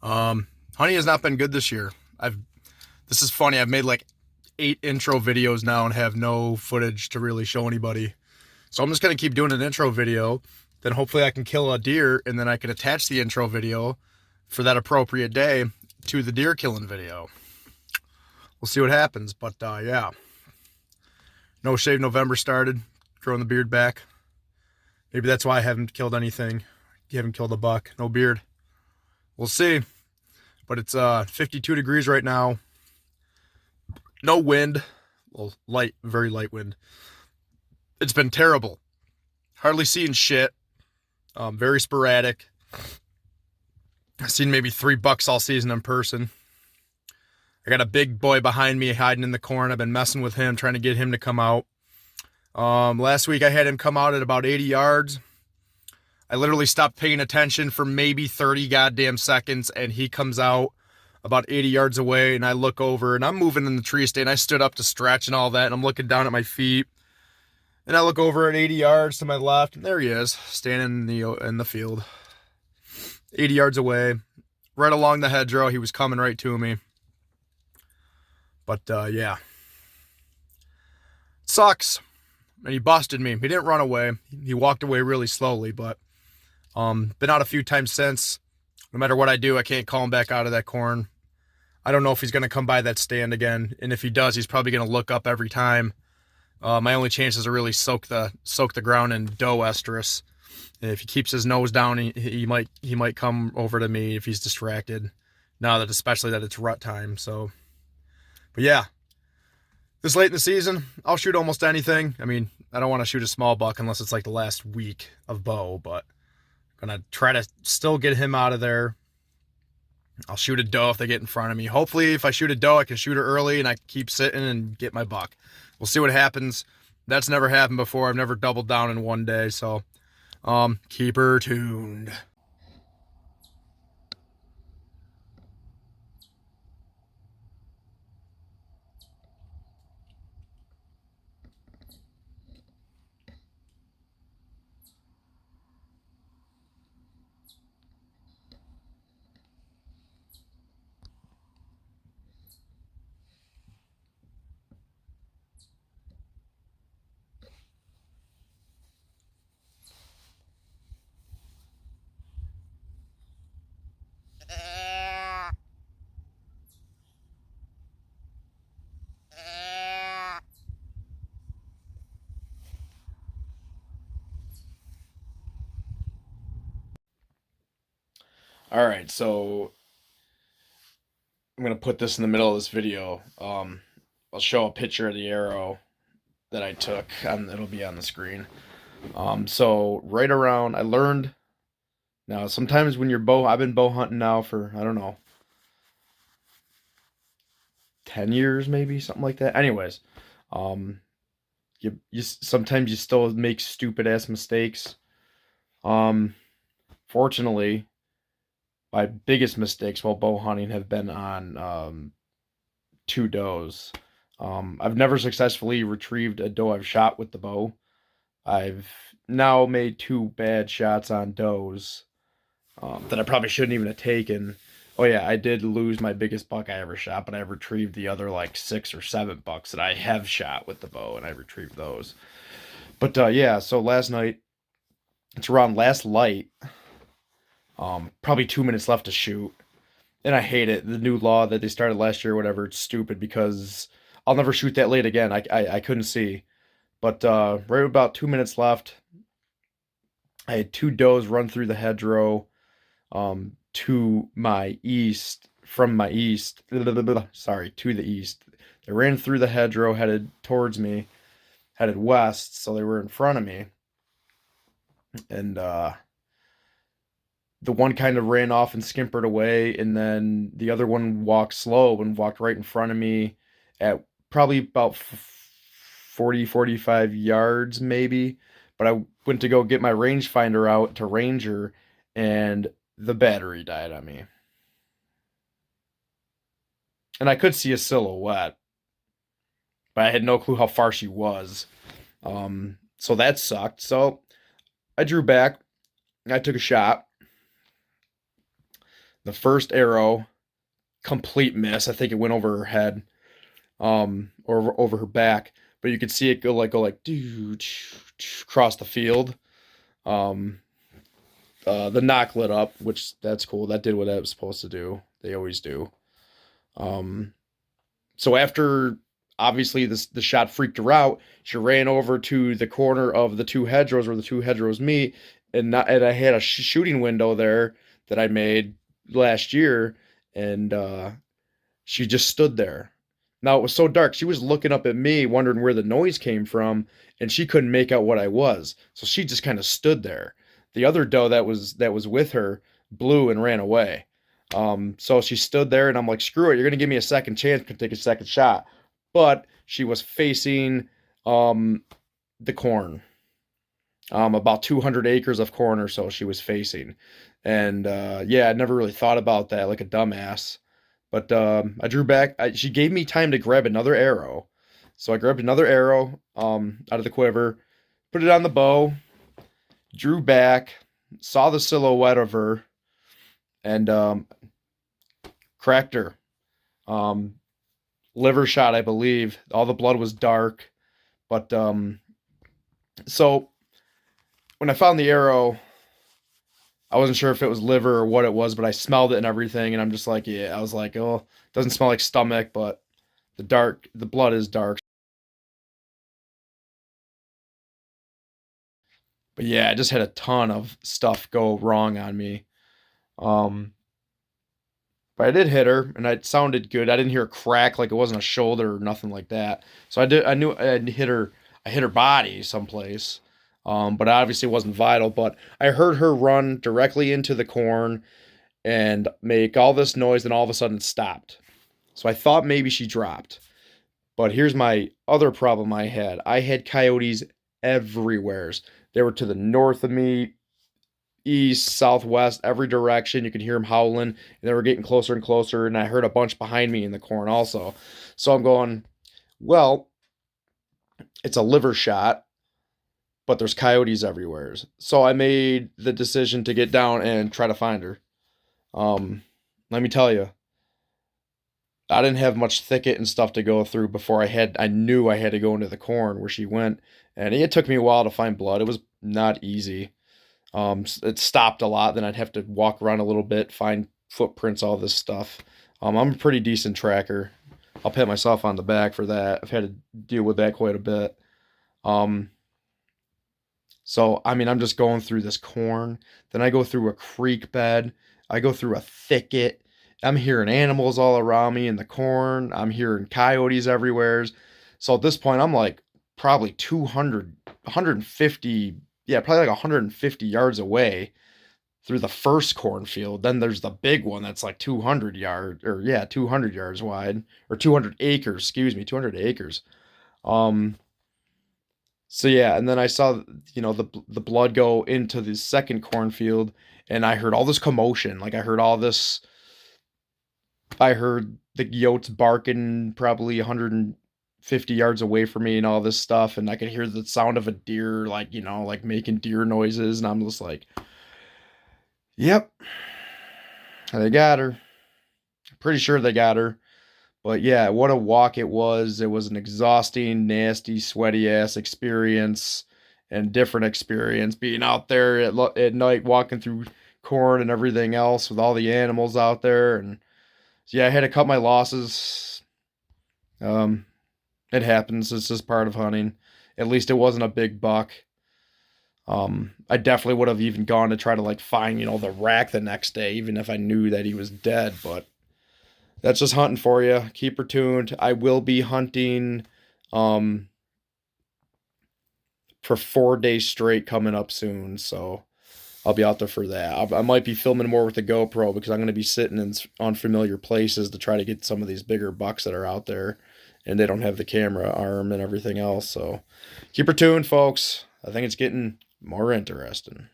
Hunting has not been good this year. I've This is funny. I've made like 8 intro videos now and have no footage to really show anybody. So I'm just gonna keep doing an intro video. Then hopefully I can kill a deer, and then I can attach the intro video for that appropriate day to the deer killing video. We'll see what happens. But yeah, No Shave November started. Growing the beard back. Maybe that's why I haven't killed anything. You haven't killed a buck. No beard. We'll see. But it's 52 degrees right now. No wind. Well, light, very light wind. It's been terrible. Hardly seeing shit. Very sporadic. I've seen maybe 3 bucks all season in person. I got a big boy behind me hiding in the corn. I've been messing with him, trying to get him to come out. Last week I had him come out at about 80 yards. I literally stopped paying attention for maybe 30 goddamn seconds, and he comes out about 80 yards away, and I look over, and I'm moving in the tree stand. I stood up to stretch and all that, and I'm looking down at my feet. And I look over at 80 yards to my left, and there he is, standing in the field. 80 yards away, right along the hedgerow. He was coming right to me. But yeah. It sucks. And he busted me. He didn't run away. He walked away really slowly, but been out a few times since. No matter what I do, I can't call him back out of that corn. I don't know if he's going to come by that stand again, and if he does, he's probably going to look up every time. My only chance is to really soak the ground in doe estrus. And if he keeps his nose down, he might come over to me if he's distracted. Now that especially that it's rut time. So, but yeah, this late in the season, I'll shoot almost anything. I mean, I don't want to shoot a small buck unless it's like the last week of bow, but I'm gonna try to still get him out of there. I'll shoot a doe if they get in front of me. Hopefully, if I shoot a doe, I can shoot her early and I keep sitting and get my buck. We'll see what happens. That's never happened before. I've never doubled down in one day, so keep her tuned. All right, so I'm gonna put this in the middle of this video. I'll show a picture of the arrow that I took, and it'll be on the screen. So right around, I learned. Now sometimes when I've been bow hunting now for I don't know, 10 years maybe, something like that. Anyways, um, you sometimes you still make stupid ass mistakes. Um, Fortunately, my biggest mistakes while bow hunting have been on 2 does. I've never successfully retrieved a doe I've shot with the bow. I've now made 2 bad shots on does that I probably shouldn't even have taken. Oh yeah, I did lose my biggest buck I ever shot, but I retrieved the other like 6 or 7 bucks that I have shot with the bow, and I retrieved those. But yeah, so last night, it's around last light, probably 2 minutes left to shoot, and I hate it. The new law that they started last year, or whatever, it's stupid because I'll never shoot that late again. I couldn't see, but right about 2 minutes left, I had 2 does run through the hedgerow, to my east, from my east, sorry, to the east. They ran through the hedgerow, headed towards me, headed west, so they were in front of me. And the one kind of ran off and skimpered away, and then the other one walked slow and walked right in front of me at probably about 40, 45 yards maybe. But I went to go get my rangefinder out to range her, and the battery died on me. And I could see a silhouette, but I had no clue how far she was. So that sucked. So I drew back. I took a shot. The first arrow, complete miss. I think it went over her head, or over her back. But you could see it go like across the field. Um, the knock lit up, which that's cool. That did what it was supposed to do. They always do. Um, so after obviously the shot freaked her out, she ran over to the corner of the two hedgerows where the two hedgerows meet, and I had a shooting window there that I made last year, and she just stood there. Now it was so dark, she was looking up at me, wondering where the noise came from, and she couldn't make out what I was. So she just kind of stood there. The other doe that was with her blew and ran away. So she stood there, and I'm like, screw it, you're gonna give me a second chance, can take a second shot. But she was facing the corn. About 200 acres of corn or so she was facing. And yeah, I never really thought about that like a dumbass. But I drew back. She gave me time to grab another arrow. So I grabbed another arrow out of the quiver, put it on the bow, drew back, saw the silhouette of her, and cracked her. Um, Liver shot, I believe. All the blood was dark. But so when I found the arrow, I wasn't sure if it was liver or what it was, but I smelled it and everything, and I'm just like, yeah. I was like, oh, it doesn't smell like stomach, but the blood is dark. But yeah, I just had a ton of stuff go wrong on me. Um, but I did hit her, and it sounded good. I didn't hear a crack, like it wasn't a shoulder or nothing like that. So I did. I knew I had hit her. I hit her body someplace. But obviously it wasn't vital. But I heard her run directly into the corn and make all this noise, and all of a sudden it stopped. So I thought maybe she dropped. But here's my other problem I had. I had coyotes everywhere. They were to the north of me, east, southwest, every direction. You could hear them howling, and they were getting closer and closer. And I heard a bunch behind me in the corn also. So I'm going, well, it's a liver shot, but there's coyotes everywhere. So I made the decision to get down and try to find her. Let me tell you, I didn't have much thicket and stuff to go through before I knew I had to go into the corn where she went, and it took me a while to find blood. It was not easy. It stopped a lot. Then I'd have to walk around a little bit, find footprints, all this stuff. I'm a pretty decent tracker. I'll pat myself on the back for that. I've had to deal with that quite a bit. Um, so I mean, I'm just going through this corn. Then I go through a creek bed. I go through a thicket. I'm hearing animals all around me in the corn. I'm hearing coyotes everywhere. So at this point, I'm like probably 200, 150, yeah, probably like 150 yards away through the first cornfield. Then there's the big one that's like 200 yards, or yeah, 200 yards wide, or 200 acres, excuse me, 200 acres. Um, so yeah, and then I saw, the blood go into the second cornfield, and I heard all this commotion. Like I heard the yotes barking probably 150 yards away from me and all this stuff, and I could hear the sound of a deer, like, like making deer noises, and I'm just like, yep, they got her. Pretty sure they got her. But yeah, what a walk it was. It was an exhausting, nasty, sweaty ass experience, and different experience being out there at night walking through corn and everything else with all the animals out there. And yeah, I had to cut my losses. Um, it happens. It's just part of hunting. At least it wasn't a big buck. I definitely would have even gone to try to like find, the rack the next day, even if I knew that he was dead. But that's just hunting for you. Keep her tuned. I will be hunting um, for 4 days straight coming up soon. So I'll be out there for that. I might be filming more with the GoPro because I'm going to be sitting in unfamiliar places to try to get some of these bigger bucks that are out there, and they don't have the camera arm and everything else. So keep her tuned, folks. I think it's getting more interesting.